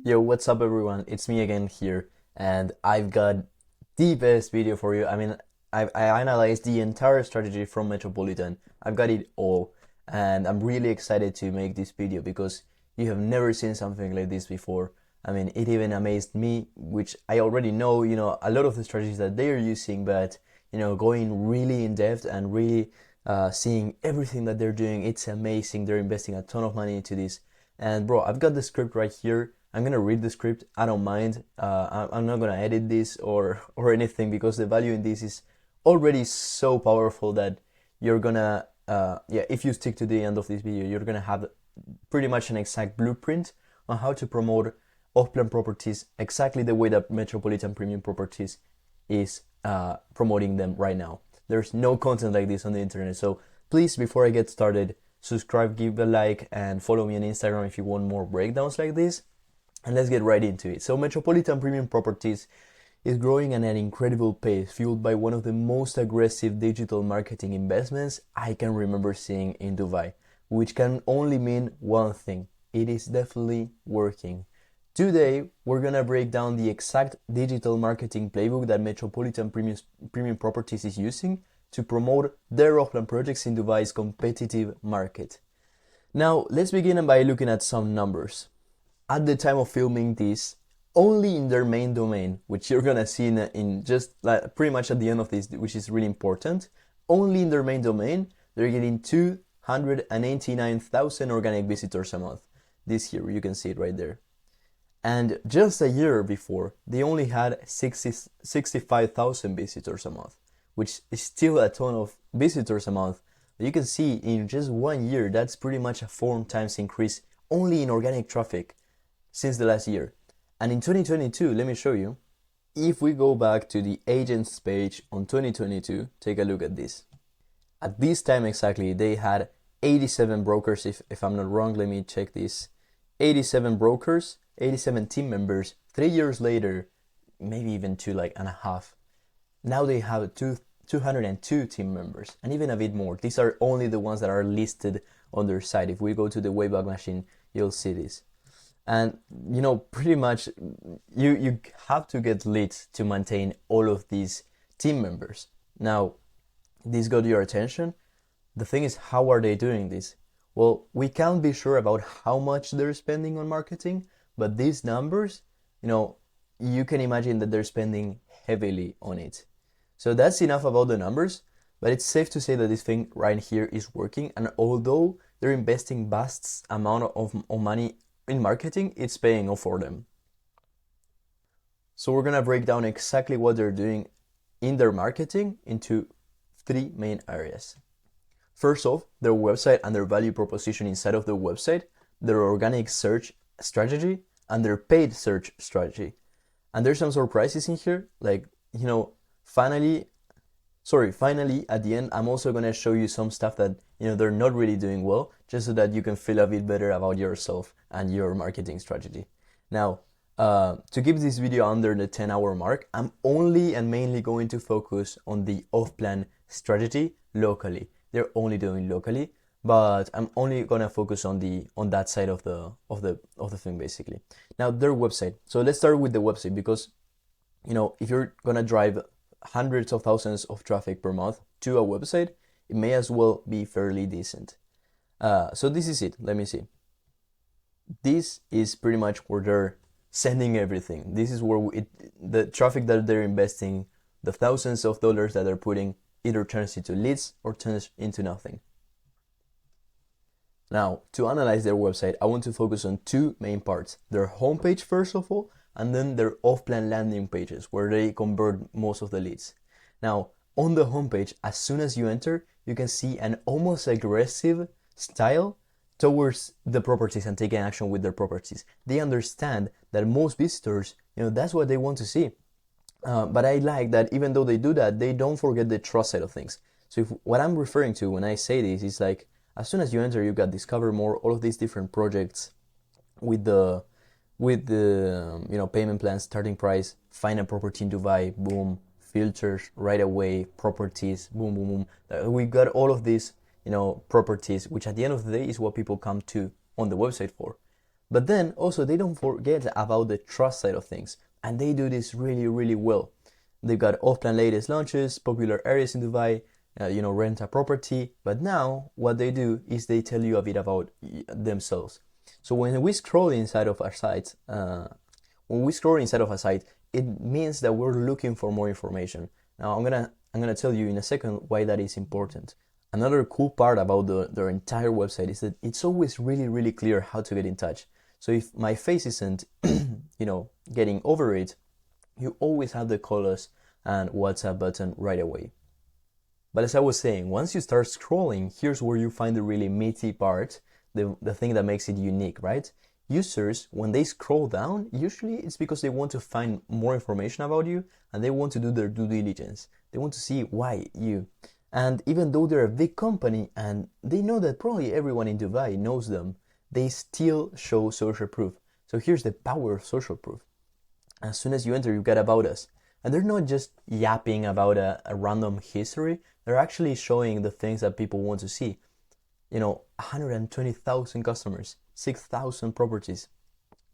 Yo, what's up everyone? It's me again here, and I've got the best video for you. I analyzed the entire strategy from Metropolitan. I've got it all, and I'm really excited to make this video because you have never seen something like this before. It even amazed me, which I already know, a lot of the strategies that they are using, but, going really in depth and really seeing everything that they're doing, it's amazing. They're investing a ton of money into this. And bro, I've got the script right here. I'm gonna read the script. I don't mind. I'm not gonna edit this or anything because the value in this is already so powerful that you're gonna yeah, if you stick to the end of this video, you're gonna have pretty much an exact blueprint on how to promote off-plan properties exactly the way that Metropolitan Premium Properties is promoting them right now. There's no content like this on the internet, so please, before I get started, subscribe, give a like, and follow me on Instagram if you want more breakdowns like this. And let's get right into it. So Metropolitan Premium Properties is growing at an incredible pace, fueled by one of the most aggressive digital marketing investments I can remember seeing in Dubai, which can only mean one thing: it is definitely working. Today, we're gonna break down the exact digital marketing playbook that Metropolitan Premium Properties is using to promote their off-plan projects in Dubai's competitive market. Now, let's begin by looking at some numbers. At the time of filming this, only in their main domain, which you're gonna see in just like pretty much at the end of this, which is really important, only in their main domain, they're getting 289,000 organic visitors a month. This here, you can see it right there. And just a year before, they only had 65,000 visitors a month, which is still a ton of visitors a month. You can see in just 1 year, that's pretty much a 4 times increase only in organic traffic since the last year. And in 2022, let me show you, if we go back to the agents page on 2022, take a look at this. At this time exactly, they had 87 brokers, if I'm not wrong, let me check this. 87 brokers, 87 team members. 3 years later, maybe even two like and a half, now they have 202 team members, and even a bit more. These are only the ones that are listed on their site. If we go to the Wayback Machine, you'll see this. And pretty much you have to get leads to maintain all of these team members. Now, this got your attention. The thing is, how are they doing this? Well, we can't be sure about how much they're spending on marketing, but these numbers, you can imagine that they're spending heavily on it. So that's enough about the numbers, but it's safe to say that this thing right here is working, and although they're investing vast amount of money in marketing, it's paying off for them. So we're gonna break down exactly what they're doing in their marketing into 3 main areas. First off, their website and their value proposition inside of the website, their organic search strategy, and their paid search strategy. And there's some surprises in here, like, finally at the end, I'm also gonna show you some stuff that they're not really doing well, just so that you can feel a bit better about yourself and your marketing strategy. Now, to keep this video under the 10-hour mark, I'm only and mainly going to focus on the off-plan strategy locally. They're only doing locally, but I'm only gonna focus on that side of the thing basically. Now, their website. So let's start with the website because if you're gonna drive hundreds of thousands of traffic per month to a website, it may as well be fairly decent. So this is it. Let me see. This is pretty much where they're sending everything. This is where the traffic that they're investing, the thousands of dollars that they're putting, either turns into leads or turns into nothing. Now, to analyze their website, I want to focus on 2 main parts: their homepage first of all, and then their off-plan landing pages, where they convert most of the leads. Now, on the homepage, as soon as you enter, you can see an almost aggressive style towards the properties and taking action with their properties. They understand that most visitors, that's what they want to see. But I like that even though they do that, they don't forget the trust side of things. So what I'm referring to when I say this is like, as soon as you enter, you got discover more, all of these different projects with the payment plans, starting price, find a property in Dubai, boom, filters right away, properties, boom, boom, boom. We got all of these, properties, which at the end of the day is what people come to on the website for. But then also they don't forget about the trust side of things, and they do this really, really well. They've got off-plan latest launches, popular areas in Dubai, rent a property. But now what they do is they tell you a bit about themselves. So when we scroll inside of our site, it means that we're looking for more information. Now I'm gonna tell you in a second why that is important. Another cool part about their entire website is that it's always really, really clear how to get in touch. So if my face isn't, getting over it, you always have the call us and WhatsApp button right away. But as I was saying, once you start scrolling, here's where you find the really meaty part, the thing that makes it unique, right? Users, when they scroll down, usually it's because they want to find more information about you and they want to do their due diligence. They want to see why you. And even though they're a big company and they know that probably everyone in Dubai knows them, they still show social proof. So here's the power of social proof. As soon as you enter, you get about us. And they're not just yapping about a random history. They're actually showing the things that people want to see. 120,000 customers, 6,000 properties,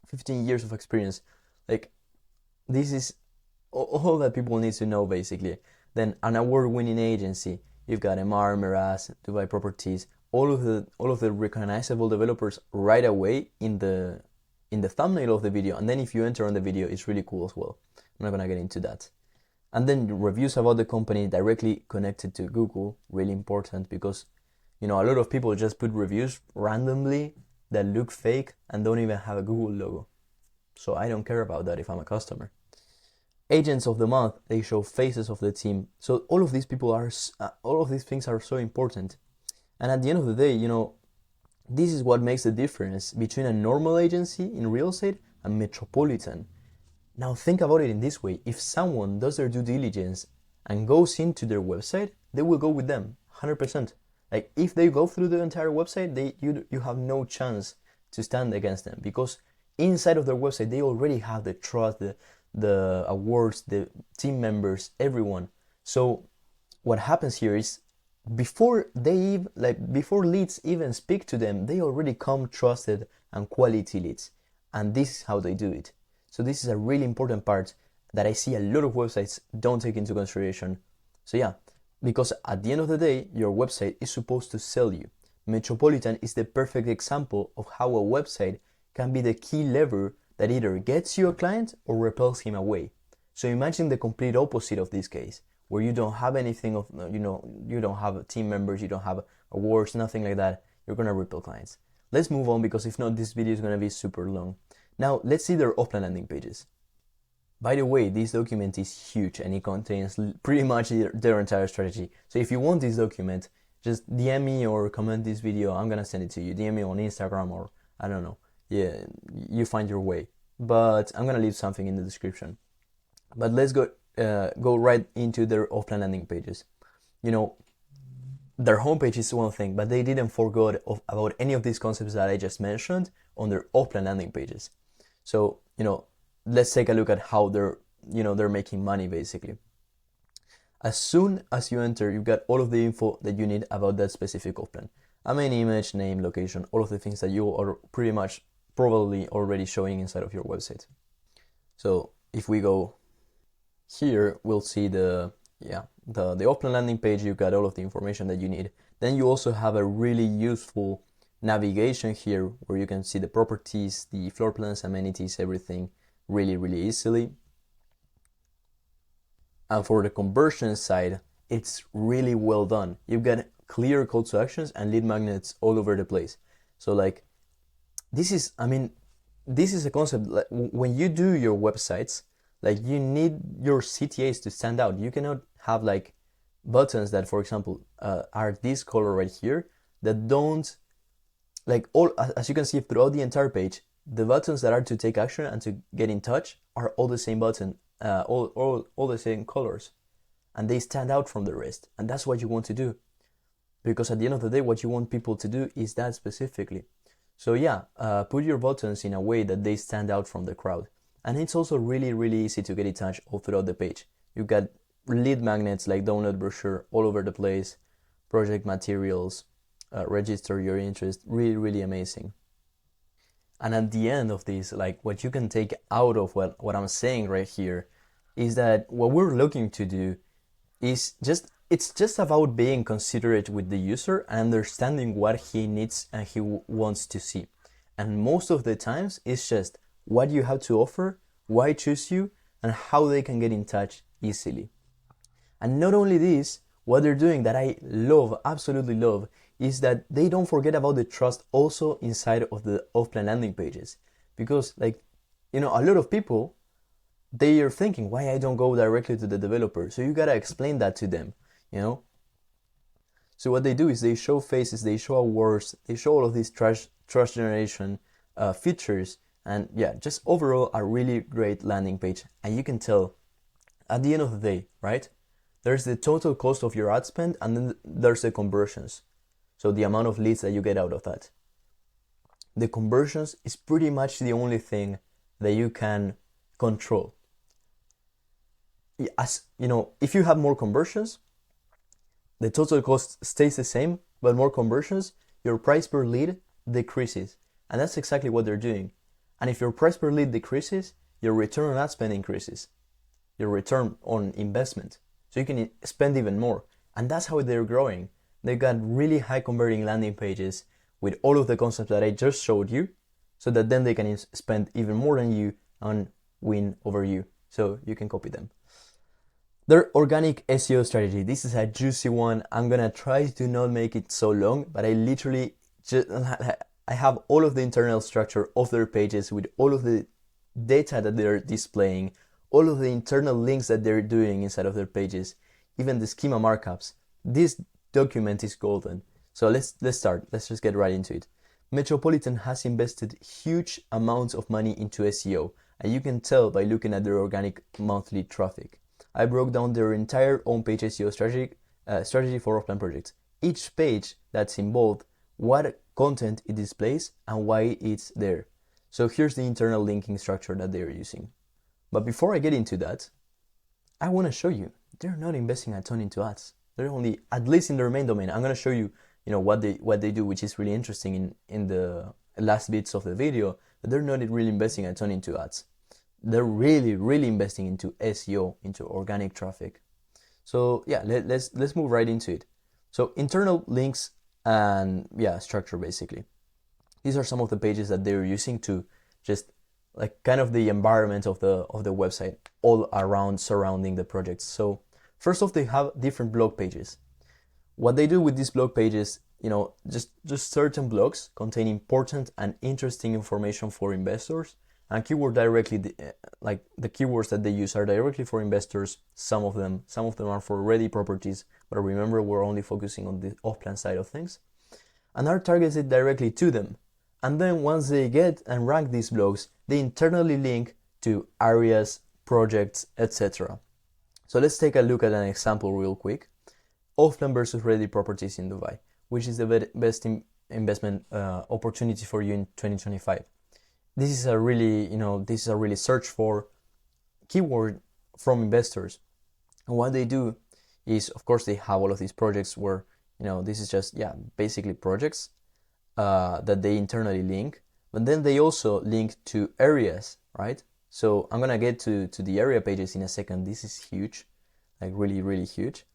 15 years of experience. Like, this is all that people need to know, basically. Then an award-winning agency. You've got MR, Miraz, Dubai Properties, all of the recognizable developers right away in the thumbnail of the video. And then if you enter on the video, it's really cool as well. I'm not gonna get into that. And then reviews about the company directly connected to Google, really important, because a lot of people just put reviews randomly that look fake and don't even have a Google logo. So I don't care about that if I'm a customer. Agents of the month, they show faces of the team. So all of these things are so important. And at the end of the day, this is what makes the difference between a normal agency in real estate and Metropolitan. Now think about it in this way. If someone does their due diligence and goes into their website, they will go with them 100%. Like, if they go through the entire website, you have no chance to stand against them, because inside of their website they already have the trust, the awards, the team members, everyone. So what happens here is before leads even speak to them, they already come trusted and quality leads, and this is how they do it. So this is a really important part that I see a lot of websites don't take into consideration. So yeah, because at the end of the day, your website is supposed to sell you. Metropolitan is the perfect example of how a website can be the key lever that either gets you a client or repels him away. So imagine the complete opposite of this case, where you don't have anything of, you don't have team members, you don't have awards, nothing like that. You're gonna repel clients. Let's move on, because if not, this video is gonna be super long. Now, let's see their offline landing pages. By the way, this document is huge and it contains pretty much their entire strategy. So if you want this document, just DM me or comment this video. I'm gonna send it to you. DM me on Instagram, or I don't know. Yeah, you find your way. But I'm gonna leave something in the description. But let's go right into their offline landing pages. Their homepage is one thing, but they didn't forget about any of these concepts that I just mentioned on their offline landing pages. So, let's take a look at how they're making money, basically. As soon as you enter, you've got all of the info that you need about that specific off-plan. A main image, name, location, all of the things that you are pretty much probably already showing inside of your website. So if we go here, we'll see the off-plan landing page. You've got all of the information that you need. Then you also have a really useful navigation here where you can see the properties, the floor plans, amenities, everything really, really easily. And for the conversion side, it's really well done. You've got clear call to actions and lead magnets all over the place. So like, this is a concept. Like, when you do your websites, like, you need your CTAs to stand out. You cannot have like buttons that, for example, are this color right here that don't, like, all, as you can see throughout the entire page, the buttons that are to take action and to get in touch are all the same button, all the same colors, and they stand out from the rest. And that's what you want to do, because at the end of the day, what you want people to do is that specifically. So yeah, put your buttons in a way that they stand out from the crowd. And it's also really, really easy to get in touch all throughout the page. You've got lead magnets like download brochure all over the place, project materials, register your interest, really, really amazing. And at the end of this, like what you can take out of what I'm saying right here is that what we're looking to do is it's just about being considerate with the user and understanding what he needs and he wants to see. And most of the times it's just what you have to offer, why choose you, and how they can get in touch easily. And not only this, what they're doing that I love, absolutely love, is that they don't forget about the trust also inside of the off-plan landing pages. Because a lot of people, they are thinking, why I don't go directly to the developer? So you gotta explain that to them, So what they do is they show faces, they show awards, they show all of these trust generation features, and yeah, just overall a really great landing page. And you can tell at the end of the day, right? There's the total cost of your ad spend, and then there's the conversions. So the amount of leads that you get out of that. The conversions is pretty much the only thing that you can control. As if you have more conversions, the total cost stays the same, but more conversions, your price per lead decreases. And that's exactly what they're doing. And if your price per lead decreases, your return on ad spend increases. Your return on investment. So you can spend even more. And that's how they're growing. They got really high converting landing pages with all of the concepts that I just showed you, so that then they can spend even more than you and win over you. So you can copy them. Their organic SEO strategy. This is a juicy one. I'm gonna try to not make it so long, but I literally I have all of the internal structure of their pages with all of the data that they're displaying, all of the internal links that they're doing inside of their pages, even the schema markups. This document is golden. So let's start. Let's just get right into it. Metropolitan has invested huge amounts of money into SEO, and you can tell by looking at their organic monthly traffic. I broke down their entire on-page SEO strategy for off-plan projects. Each page that's involved, what content it displays, and why it's there. So here's the internal linking structure that they're using. But before I get into that, I want to show you they're not investing a ton into ads. They're only, at least in their main domain. I'm going to show you, what they do, which is really interesting in the last bits of the video. But they're not really investing a ton into ads. They're really, really investing into SEO, into organic traffic. So yeah, let's move right into it. So internal links and structure basically. These are some of the pages that they're using to just like kind of the environment of the website all around surrounding the projects. So first off, they have different blog pages. What they do with these blog pages, just certain blogs contain important and interesting information for investors, and keyword directly, like the keywords that they use are directly for investors. Some of them are for ready properties, but remember, we're only focusing on the off-plan side of things, and are targeted directly to them. And then once they get and rank these blogs, they internally link to areas, projects, etc. So let's take a look at an example real quick. Off-plan versus ready properties in Dubai, which is the best investment opportunity for you in 2025. This is a really search for keyword from investors. And what they do is, of course, they have all of these projects where, this is just, basically projects that they internally link, but then they also link to areas, right? So I'm gonna get to the area pages in a second. This is huge, like really, really huge.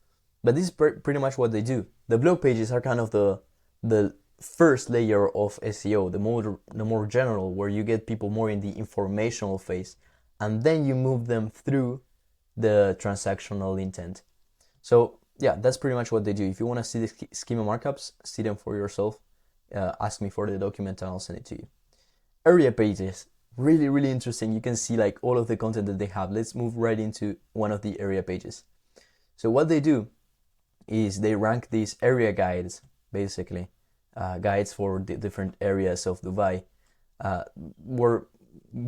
But this is pretty much what they do. The blog pages are kind of the first layer of SEO, the more general, where you get people more in the informational phase, and then you move them through the transactional intent. So yeah, that's pretty much what they do. If you want to see the schema markups, see them for yourself. Ask me for the document and I'll send it to you. Area pages, really, really interesting. You can see like all of the content that they have. Let's move right into one of the area pages. So what they do is they rank these area guides, basically, guides for the different areas of Dubai, where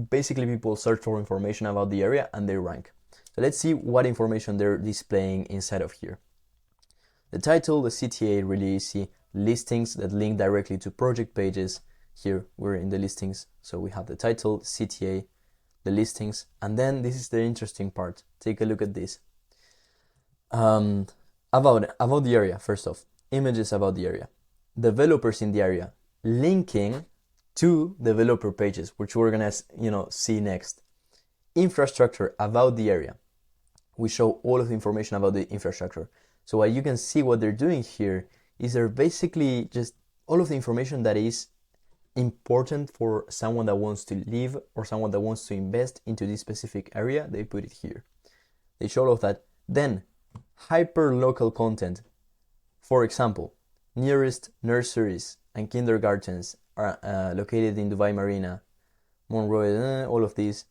basically people search for information about the area and they rank. So let's see what information they're displaying inside of here. The title, the CTA, really easy. Listings that link directly to project pages. Here we're in the listings, so we have the title, CTA, the listings, and then this is the interesting part. Take a look at this. About the area, first off, images about the area, developers in the area, linking to developer pages, which we're gonna see next. Infrastructure, about the area. We show all of the information about the infrastructure. So what you can see what they're doing here is they're basically just all of the information that is important for someone that wants to live or someone that wants to invest into this specific area. They put it here. They show all of that. Then hyper local content. For example, nearest nurseries and kindergartens are located in Dubai Marina, Monroe, all of these.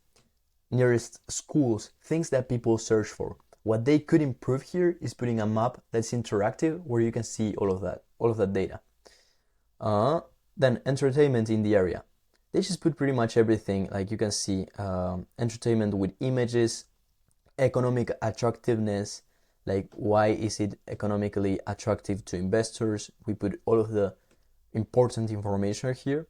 Nearest schools, things that people search for. What they could improve here is putting a map that's interactive where you can see all of that data. Then entertainment in the area. They just put pretty much everything, like you can see, entertainment with images, economic attractiveness, like why is it economically attractive to investors. We put all of the important information here.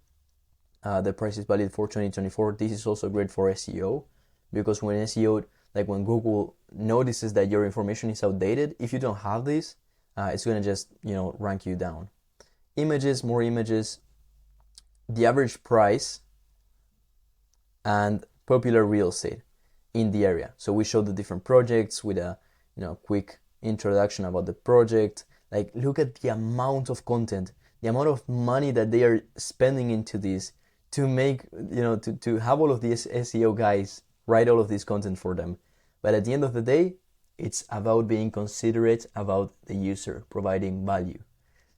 The price is valid for 2024. This is also great for SEO, because when SEO, like when Google notices that your information is outdated, if you don't have this, it's going to just, rank you down. Images, more images, the average price, and popular real estate in the area. So we show the different projects with a, quick introduction about the project. Like, look at the amount of content, the amount of money that they are spending into this to make, to have all of these SEO guys write all of this content for them. But at the end of the day, it's about being considerate about the user, providing value.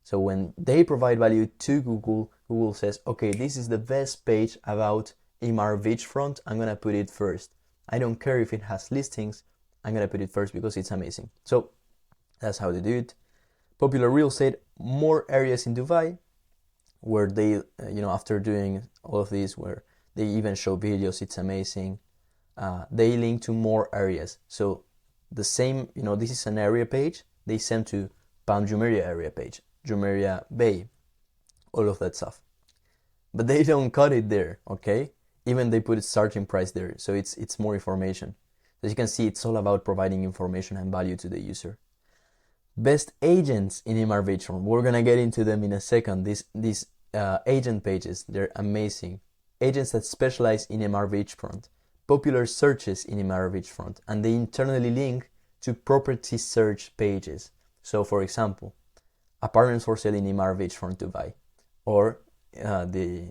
So when they provide value to Google, Google says, okay, this is the best page about Emaar beachfront. I'm going to put it first. I don't care if it has listings. I'm going to put it first because it's amazing. So that's how they do it. Popular real estate, more areas in Dubai where they, after doing all of this, where they even show videos, it's amazing. They link to more areas. So the same, this is an area page. They send to Palm Jumeirah area page, Jumeirah Bay, all of that stuff. But they don't cut it there, okay? Even they put a starting price there. So it's more information. As you can see, it's all about providing information and value to the user. Best agents in Emaar beachfront. We're gonna get into them in a second. These agent pages, they're amazing. Agents that specialize in Emaar beachfront. Popular searches in Emaar beachfront, and they internally link to property search pages. So, for example, apartments for sale in Emaar beachfront Dubai, or the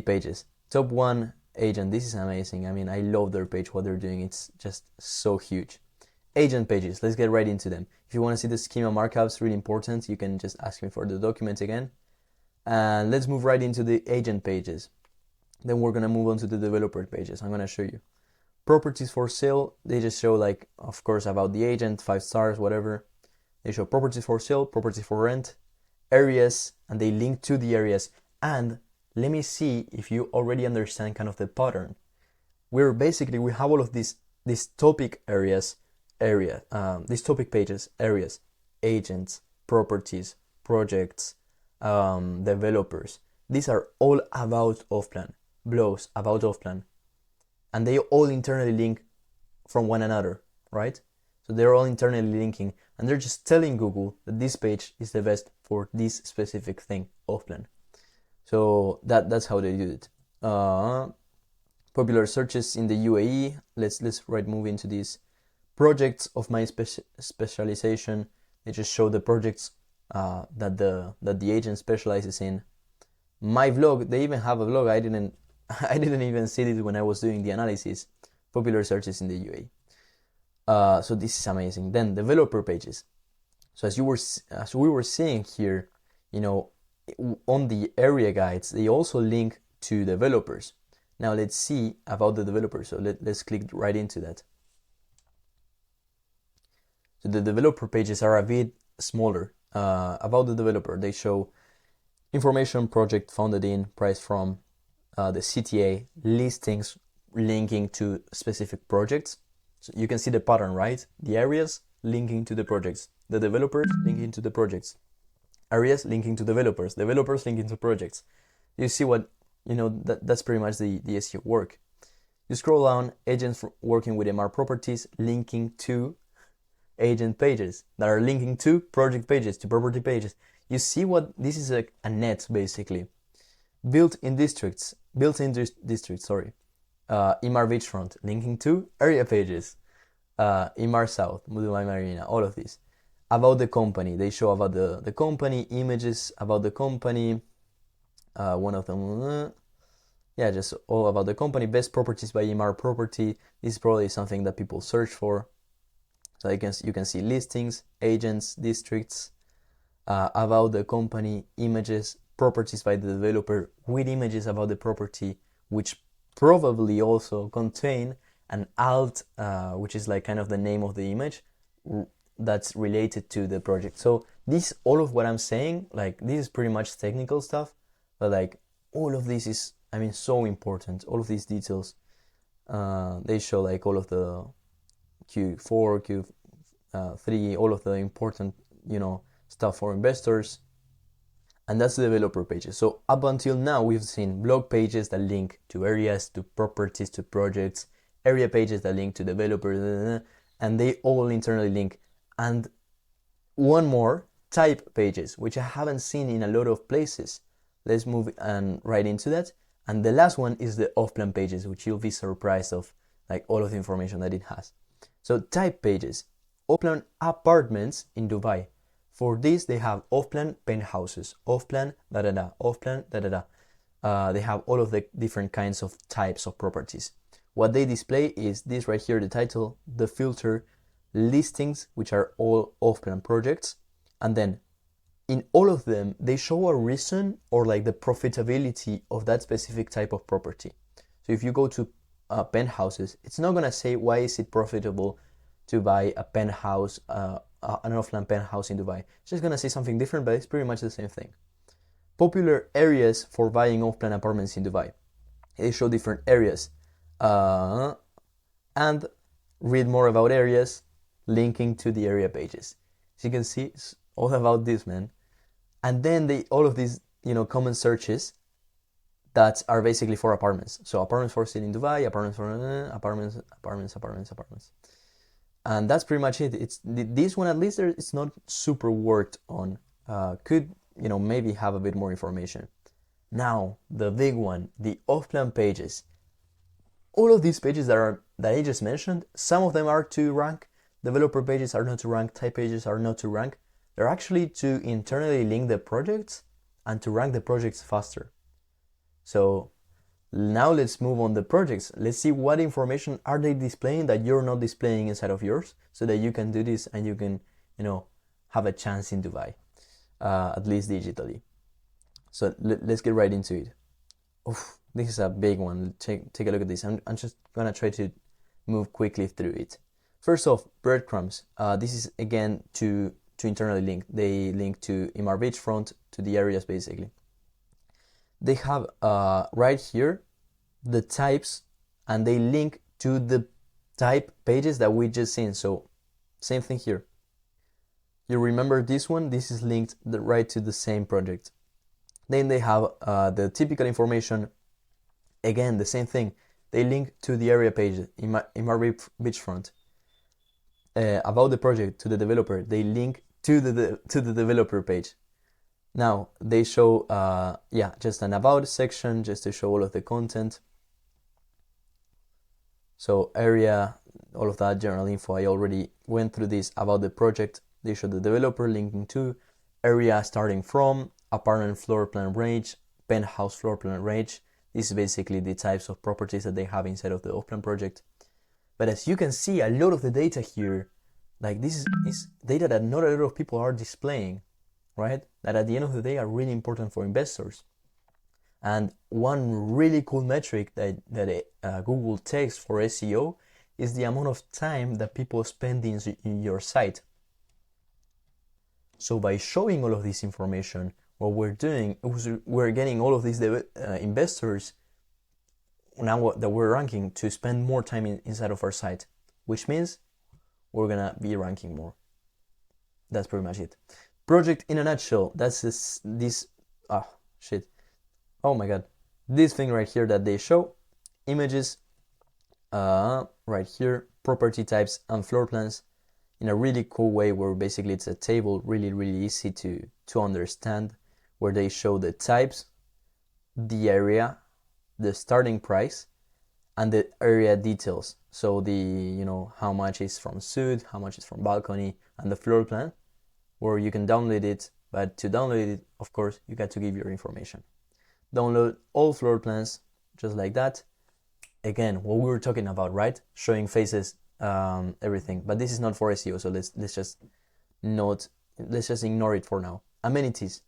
pages. Top 1 agent. This is amazing. I mean, I love their page. What they're doing, it's just so huge. Agent pages. Let's get right into them. If you want to see the schema markups, really important, you can just ask me for the document again. And let's move right into the agent pages. Then we're going to move on to the developer pages. I'm going to show you. Properties for sale. They just show, like, of course, about the agent, 5 stars, whatever. They show properties for sale, properties for rent, areas, and they link to the areas. And let me see if you already understand kind of the pattern. We have all of these topic areas, these topic pages, areas, agents, properties, projects, developers. These are all about off-plan, blogs about off-plan, and they all internally link from one another, right? So they're all internally linking, and they're just telling Google that this page is the best for this specific thing, off-plan. So that's how they do it. Popular searches in the UAE. Let's move into these projects of my specialization. They just show the projects that the agent specializes in. My vlog, they even have a vlog. I didn't even see it when I was doing the analysis. Popular searches in the UAE. So this is amazing. Then developer pages. So as we were seeing here, on the area guides, they also link to developers. Now let's see about the developers. So let's click right into that. So the developer pages are a bit smaller. About the developer, they show information, project founded in, price from, the CTA, listings linking to specific projects. So you can see the pattern, right? The areas linking to the projects, the developers linking to the projects, areas linking to developers, developers linking to projects. You see what, that's pretty much the SEO work. You scroll down, agents working with Emaar properties linking to agent pages that are linking to project pages, to property pages. You see what this is, a net basically. built-in districts, sorry. Imar Beachfront, linking to area pages. Imar South, Mudumai Marina, all of these. About the company, they show about the company, images about the company. One of them, yeah, just all about the company. Best properties by Imar Property. This is probably something that people search for. So you can see listings, agents, districts, about the company, images, properties by the developer with images about the property, which probably also contain an alt, which is like kind of the name of the image that's related to the project. So this, all of what I'm saying, like this is pretty much technical stuff, but like all of this is, I mean, so important. All of these details, they show like all of the Q4, Q3, all of the important, stuff for investors. And that's the developer pages. So up until now, we've seen blog pages that link to areas, to properties, to projects, area pages that link to developers, and they all internally link. And one more, type pages, which I haven't seen in a lot of places. Let's move and right into that. And the last one is the off-plan pages, which you'll be surprised of, like all of the information that it has. So type pages, off-plan apartments in Dubai. For this, they have off-plan penthouses, off-plan da-da-da, off-plan da-da-da. They have all of the different kinds of types of properties. What they display is this right here, the title, the filter, listings, which are all off-plan projects. And then in all of them, they show a reason or like the profitability of that specific type of property. So if you go to penthouses, it's not going to say why is it profitable to buy a penthouse, an off-plan penthouse in Dubai. It's just going to say something different, but it's pretty much the same thing. Popular areas for buying off-plan apartments in Dubai. They show different areas. And read more about areas, linking to the area pages. As you can see, it's all about this, man. And then all of these, common searches that are basically for apartments. So apartments for sale in Dubai, apartments for apartments. And that's pretty much it. This one, at least, it's not super worked on. Could, maybe have a bit more information. Now, the big one, the off-plan pages. All of these pages that I just mentioned, some of them are to rank. Developer pages are not to rank. Type pages are not to rank. They're actually to internally link the projects and to rank the projects faster. So now let's move on the projects. Let's see what information are they displaying that you're not displaying inside of yours, so that you can do this and you can, have a chance in Dubai, at least digitally. So let's get right into it. Oof, this is a big one. Take a look at this. I'm just gonna try to move quickly through it. First off, breadcrumbs. This is again to internally link. They link to Imar Beachfront, to the areas basically. They have right here the types, and they link to the type pages that we just seen. So same thing here. You remember this one? This is linked right to the same project. Then they have the typical information. Again, the same thing. They link to the area page, Imar Beachfront. About the project, to the developer. They link to the developer page. Now they show just an about section, just to show all of the content. So area, all of that general info, I already went through this. About the project, they show the developer linking to, area starting from, apartment floor plan range, penthouse floor plan range. This is basically the types of properties that they have inside of the off-plan project. But as you can see, a lot of the data here, like this is data that not a lot of people are displaying, right? That at the end of the day are really important for investors. And one really cool metric that Google takes for SEO is the amount of time that people spend in your site. So by showing all of this information, what we're doing is we're getting all of these investors now that we're ranking to spend more time inside of our site, which means we're gonna be ranking more. That's pretty much it. Project in a nutshell. That's this oh my god, this thing right here that they show, images, right here, property types and floor plans in a really cool way, where basically it's a table, really easy to understand, where they show the types, the area, the starting price, and the area details. So the, how much is from suite, how much is from balcony, and the floor plan, where you can download it. But to download it, of course, you got to give your information. Download all floor plans just like that. Again, what we were talking about, right? Showing faces, everything. But this is not for SEO, so let's just ignore it for now. Amenities.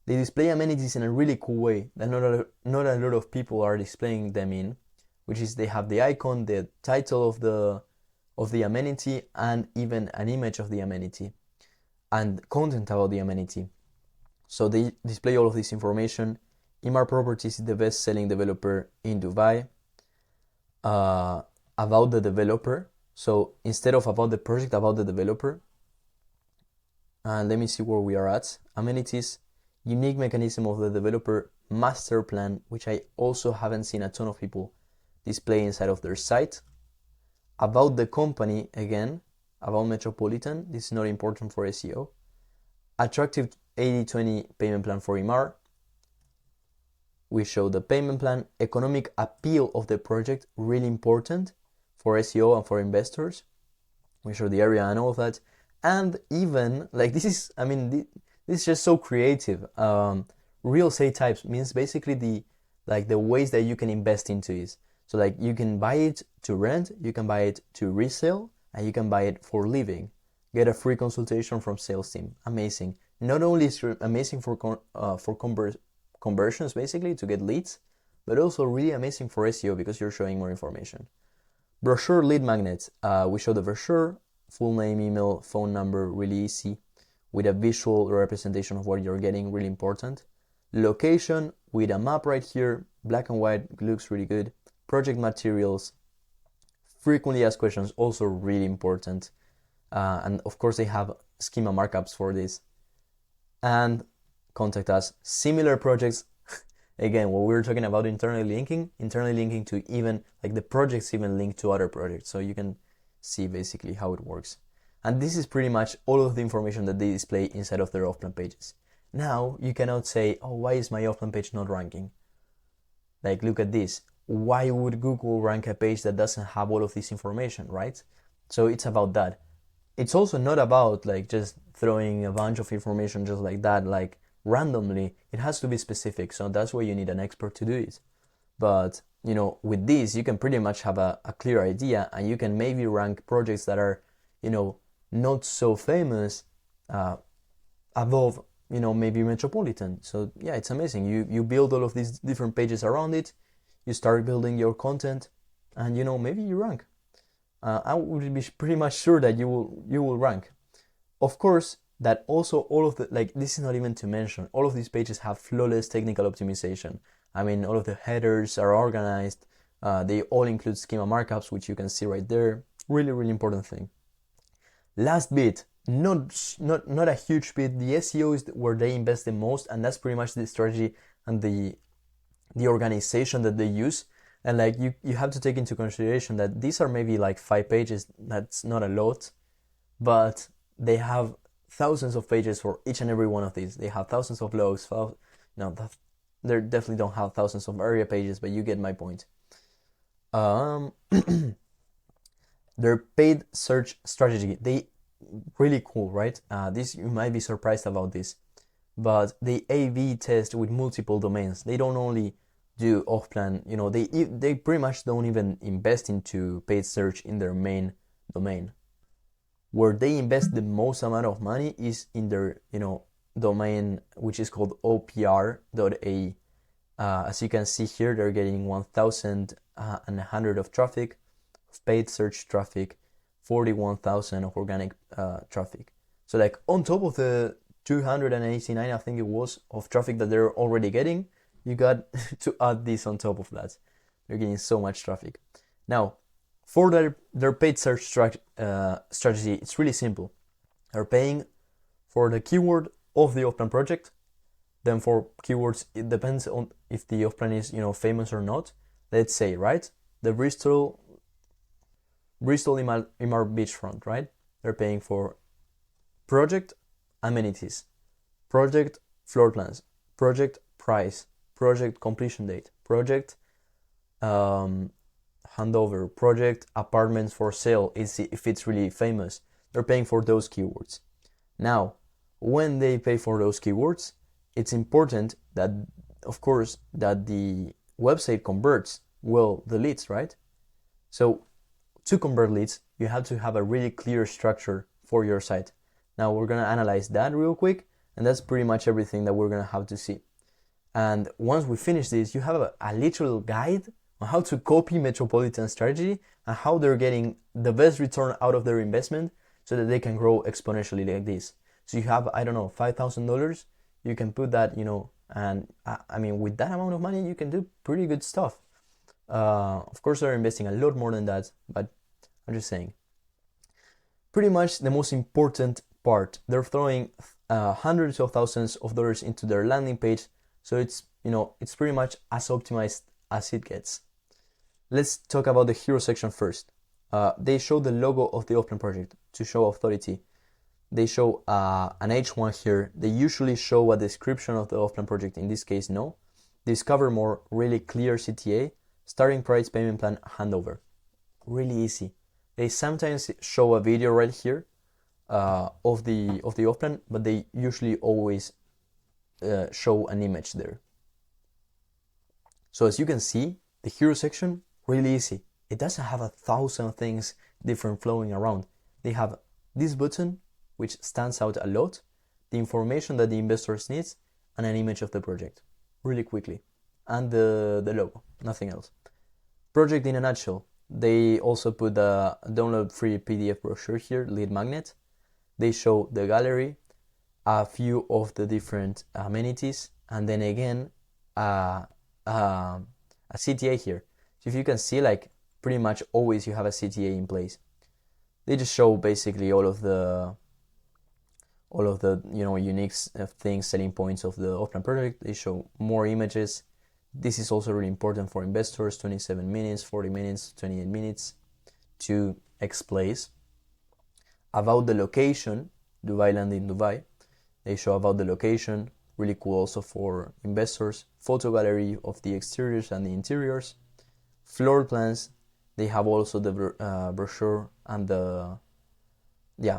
They display amenities in a really cool way that not a lot of people are displaying them in, which is they have the icon, the title of the amenity, and even an image of the amenity and content about the amenity. So they display all of this information. Emaar Properties is the best-selling developer in Dubai. About the developer. So instead of about the project, about the developer. And let me see where we are at. Amenities, unique mechanism of the developer master plan, which I also haven't seen a ton of people display inside of their site. About the company, again, about Metropolitan, this is not important for SEO. Attractive 80/20 payment plan for Emaar. We show the payment plan. Economic appeal of the project, really important for SEO and for investors. We show the area and all of that. And even, like, this is just so creative. Real estate types means basically the ways that you can invest into it. So like you can buy it to rent, you can buy it to resell, and you can buy it for living. Get a free consultation from sales team. Amazing. Not only is it amazing for conversions, basically, to get leads, but also really amazing for SEO because you're showing more information. Brochure lead magnets. We show the brochure, full name, email, phone number, really easy, with a visual representation of what you're getting, really important. Location with a map right here, black and white, looks really good. Project materials, frequently asked questions, also really important. And of course they have schema markups for this. And contact us. Similar projects, again, what we were talking about internally linking to even, like the projects even link to other projects. So you can see basically how it works. And this is pretty much all of the information that they display inside of their off-plan pages. Now, you cannot say, oh, why is my off-plan page not ranking? Like, look at this. Why would Google rank a page that doesn't have all of this information, right? So it's about that. It's also not about like just throwing a bunch of information just like that, like randomly. It has to be specific. So that's why you need an expert to do it. But, with this, you can pretty much have a clear idea, and you can maybe rank projects that are, not so famous above, maybe Metropolitan. So yeah, it's amazing. You build all of these different pages around it. You start building your content, and maybe you rank. I would be pretty much sure that you will rank. Of course, that also all of the, like, this is not even to mention, all of these pages have flawless technical optimization. I mean, all of the headers are organized. They all include schema markups, which you can see right there. Really, really important thing. Last bit, not a huge bit. The SEO is where they invest the most, and that's pretty much the strategy and the organization that they use. And like you have to take into consideration that these are maybe like 5 pages. That's not a lot, but they have thousands of pages for each and every one of these. They have thousands of logs. They definitely don't have thousands of area pages, but you get my point. Their paid search strategy, they really cool, right? This, you might be surprised about this, but they A/B test with multiple domains. They don't only do off-plan, they pretty much don't even invest into paid search in their main domain. Where they invest the most amount of money is in their, domain, which is called opr.ae. As you can see here, they're getting 1,100 of traffic, of paid search traffic, 41,000 of organic traffic. So like on top of the 289, I think it was, of traffic that they're already getting, you got to add this on top of that. They're getting so much traffic. Now, for their paid search strategy, it's really simple. They're paying for the keyword of the off-plan project. Then for keywords, it depends on if the off-plan is, famous or not. Let's say, right, the Bristol Emaar beachfront, right? They're paying for project amenities, project floor plans, project price, project completion date, project handover, project apartments for sale, if it's really famous. They're paying for those keywords. Now, when they pay for those keywords, it's important that, of course, that the website converts well the leads, right? So to convert leads, you have to have a really clear structure for your site. Now we're going to analyze that real quick, and that's pretty much everything that we're going to have to see. And once we finish this, you have a literal guide on how to copy Metropolitan strategy and how they're getting the best return out of their investment so that they can grow exponentially like this. So you have, I don't know, $5,000, you can put that, and I mean, with that amount of money, you can do pretty good stuff. Of course, they're investing a lot more than that, but I'm just saying. Pretty much the most important part, they're throwing hundreds of thousands of dollars into their landing page, so it's pretty much as optimized as it gets. Let's talk about the hero section first. They show the logo of the offline project to show authority. They show an H1 here. They usually show a description of the offline project. In this case, no. Discover more, really clear CTA, starting price, payment plan, handover. Really easy. They sometimes show a video right here of the offline, but they usually always show an image there. So as you can see, the hero section, really easy. It doesn't have 1,000 things different flowing around. They have this button, which stands out a lot, the information that the investors need, and an image of the project, really quickly, and the logo, nothing else. Project in a nutshell. They also put a download free PDF brochure here, lead magnet. They show the gallery, a few of the different amenities, and then again a CTA here. So if you can see, like, pretty much always you have a CTA in place. They just show basically all of the unique things, selling points of the offline project. They show more images. This is also really important for investors. 27 minutes, 40 minutes, 28 minutes to X place. About the location, Dubai land in Dubai. They show about the location, really cool also for investors. Photo gallery of the exteriors and the interiors. Floor plans. They have also the brochure and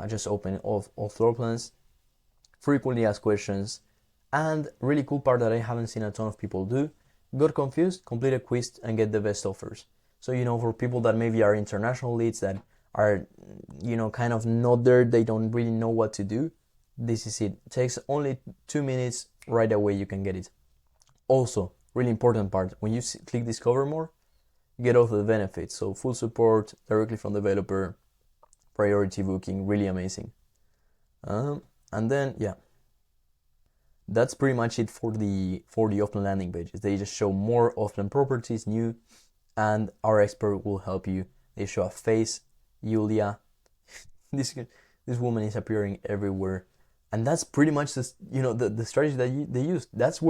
just open all floor plans. Frequently asked questions, and really cool part that I haven't seen a ton of people do. Got confused, complete a quiz and get the best offers. So for people that maybe are international leads that are kind of not there, they don't really know what to do, this is it. It takes only 2 minutes, right away you can get it. Also, really important part, when you click discover more, you get all the benefits. So full support directly from the developer, priority booking, really amazing. And then that's pretty much it for the offline landing pages. They just show more offline properties, new, and our expert will help you. They show a face, Julia. This woman is appearing everywhere, and that's pretty much the strategy that they use. That's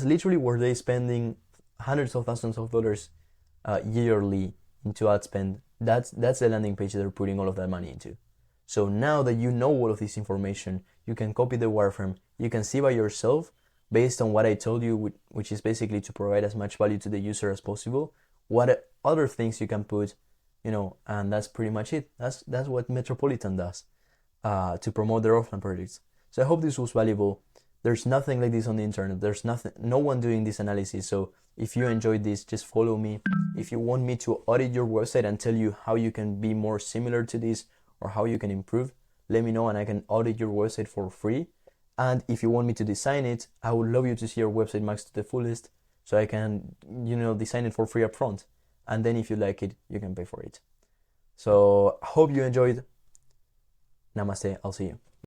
literally where they spending hundreds of thousands of dollars yearly into ad spend. That's the landing page they're putting all of that money into. So now that you know all of this information, you can copy the wireframe. You can see by yourself, based on what I told you, which is basically to provide as much value to the user as possible, what other things you can put, and that's pretty much it. That's what Metropolitan does to promote their offline projects. So I hope this was valuable. There's nothing like this on the internet. There's no one doing this analysis. So if you enjoyed this, just follow me. If you want me to audit your website and tell you how you can be more similar to this or how you can improve, let me know and I can audit your website for free. And if you want me to design it, I would love you to see your website maxed to the fullest so I can, design it for free up front. And then if you like it, you can pay for it. So hope you enjoyed. Namaste. I'll see you.